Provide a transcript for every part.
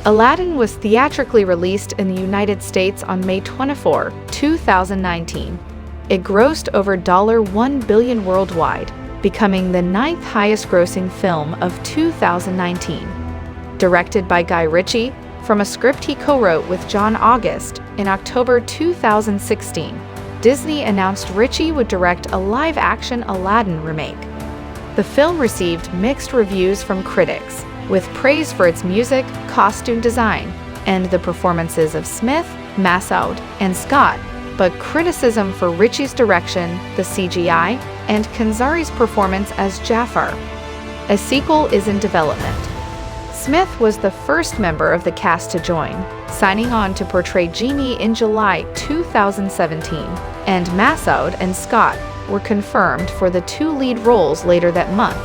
Aladdin was theatrically released in the United States on May 24, 2019. It grossed over $1 billion worldwide, becoming the 9th highest-grossing film of 2019. Directed by Guy Ritchie, from a script he co-wrote with John August in October 2016, Disney announced Ritchie would direct a live-action Aladdin remake. The film received mixed reviews from critics, with praise for its music, costume design, and the performances of Smith, Massaud, and Scott, but criticism for Ritchie's direction, the CGI, and Kenzari's performance as Jafar. A sequel is in development. Smith was the first member of the cast to join, signing on to portray Genie in July 2017, and Massaud and Scott were confirmed for the 2 lead roles later that month.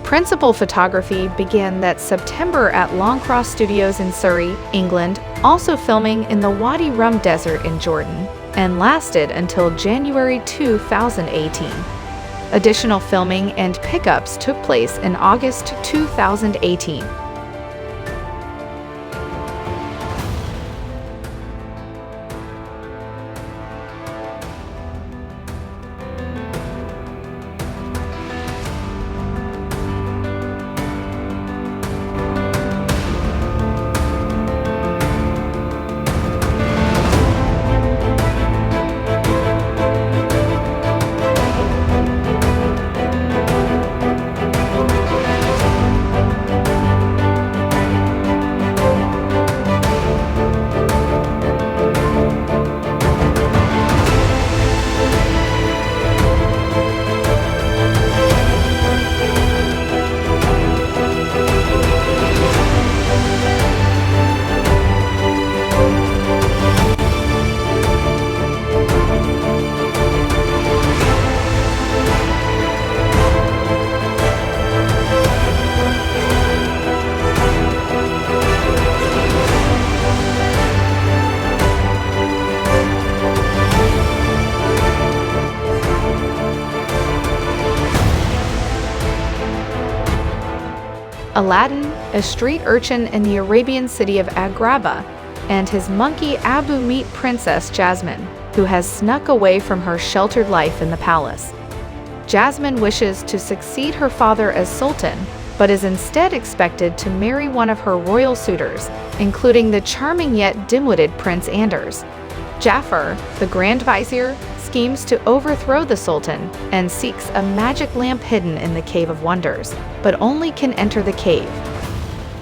Principal photography began that September at Longcross Studios in Surrey, England, also filming in the Wadi Rum Desert in Jordan, and lasted until January 2018. Additional filming and pickups took place in August 2018. Aladdin, a street urchin in the Arabian city of Agrabah, and his monkey Abu meet Princess Jasmine, who has snuck away from her sheltered life in the palace. Jasmine wishes to succeed her father as Sultan, but is instead expected to marry one of her royal suitors, including the charming yet dim-witted Prince Anders. Jafar, the Grand Vizier, schemes to overthrow the Sultan and seeks a magic lamp hidden in the Cave of Wonders, but only can enter the cave.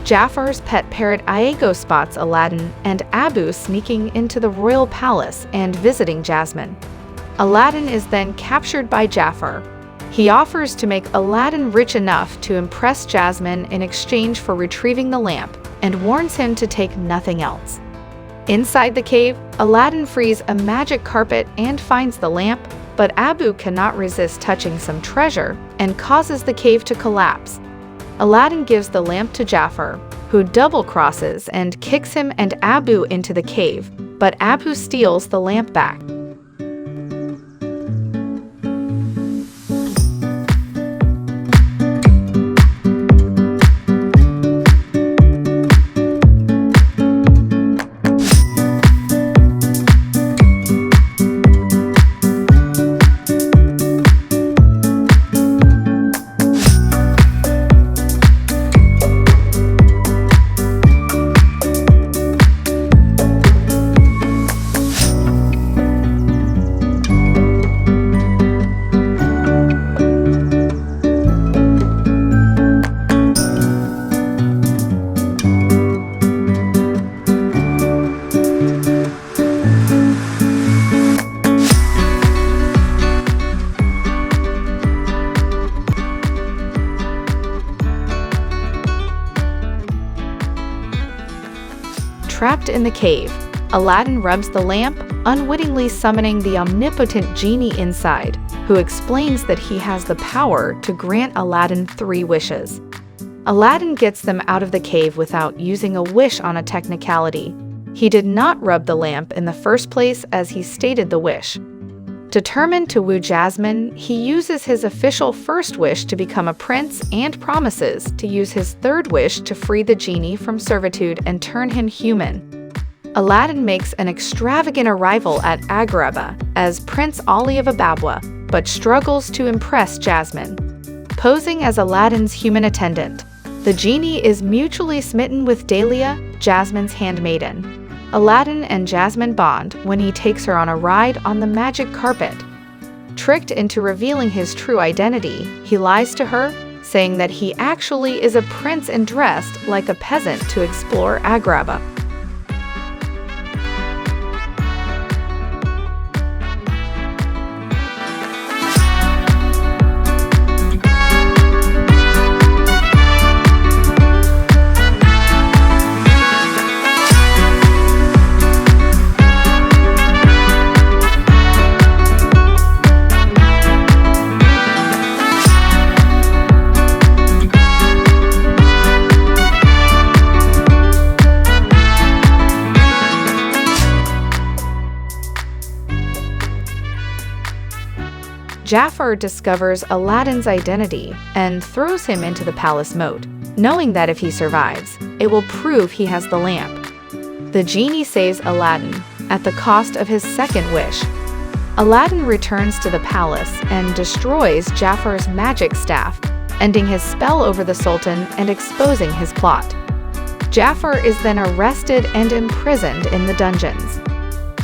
Jafar's pet parrot Iago spots Aladdin and Abu sneaking into the royal palace and visiting Jasmine. Aladdin is then captured by Jafar. He offers to make Aladdin rich enough to impress Jasmine in exchange for retrieving the lamp, and warns him to take nothing else. Inside the cave, Aladdin frees a magic carpet and finds the lamp, but Abu cannot resist touching some treasure and causes the cave to collapse. Aladdin gives the lamp to Jafar, who double-crosses and kicks him and Abu into the cave, but Abu steals the lamp back. Trapped in the cave, Aladdin rubs the lamp, unwittingly summoning the omnipotent genie inside, who explains that he has the power to grant Aladdin 3 wishes. Aladdin gets them out of the cave without using a wish on a technicality. He did not rub the lamp in the first place as he stated the wish. Determined to woo Jasmine, he uses his official first wish to become a prince and promises to use his third wish to free the genie from servitude and turn him human. Aladdin makes an extravagant arrival at Agrabah as Prince Ali of Ababwa, but struggles to impress Jasmine. Posing as Aladdin's human attendant, the genie is mutually smitten with Dahlia, Jasmine's handmaiden. Aladdin and Jasmine bond when he takes her on a ride on the magic carpet. Tricked into revealing his true identity, he lies to her, saying that he actually is a prince and dressed like a peasant to explore Agrabah. Jafar discovers Aladdin's identity and throws him into the palace moat, knowing that if he survives, it will prove he has the lamp. The genie saves Aladdin at the cost of his second wish. Aladdin returns to the palace and destroys Jafar's magic staff, ending his spell over the Sultan and exposing his plot. Jafar is then arrested and imprisoned in the dungeons.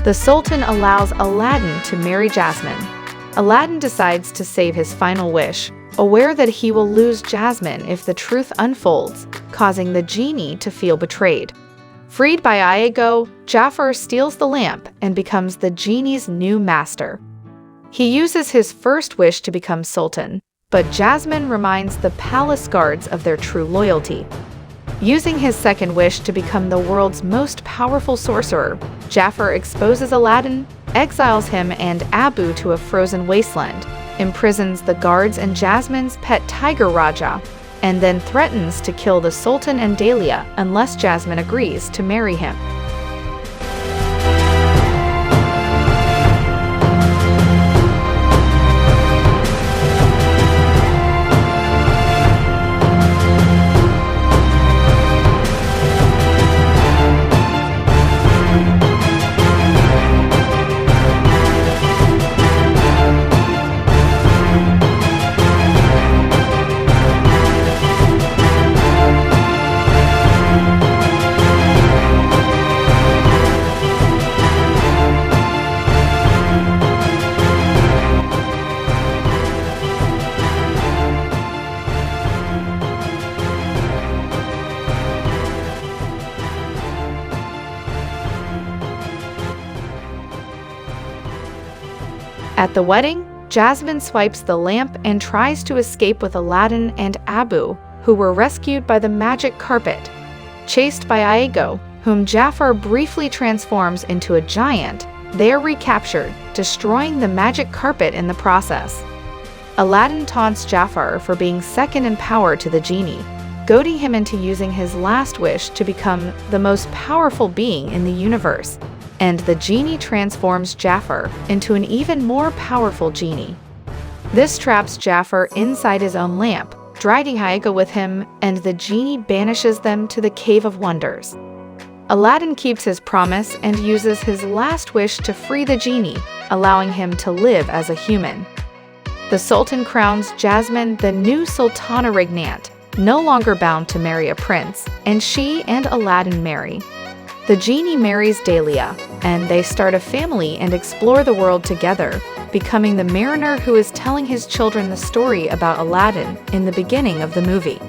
The Sultan allows Aladdin to marry Jasmine. Aladdin decides to save his final wish, aware that he will lose Jasmine if the truth unfolds, causing the genie to feel betrayed. Freed by Iago, Jafar steals the lamp and becomes the genie's new master. He uses his first wish to become Sultan, but Jasmine reminds the palace guards of their true loyalty. Using his second wish to become the world's most powerful sorcerer, Jafar exposes Aladdin, exiles him and Abu to a frozen wasteland, imprisons the guards and Jasmine's pet Tiger Raja, and then threatens to kill the Sultan and Dahlia unless Jasmine agrees to marry him. At the wedding, Jasmine swipes the lamp and tries to escape with Aladdin and Abu, who were rescued by the magic carpet. Chased by Iago, whom Jafar briefly transforms into a giant, they are recaptured, destroying the magic carpet in the process. Aladdin taunts Jafar for being second in power to the genie, goading him into using his last wish to become the most powerful being in the universe. And the genie transforms Jafar into an even more powerful genie. This traps Jafar inside his own lamp, dragging Iago with him, and the genie banishes them to the Cave of Wonders. Aladdin keeps his promise and uses his last wish to free the genie, allowing him to live as a human. The Sultan crowns Jasmine the new Sultana Regnant, no longer bound to marry a prince, and she and Aladdin marry. The genie marries Dahlia, and they start a family and explore the world together, becoming the mariner who is telling his children the story about Aladdin in the beginning of the movie.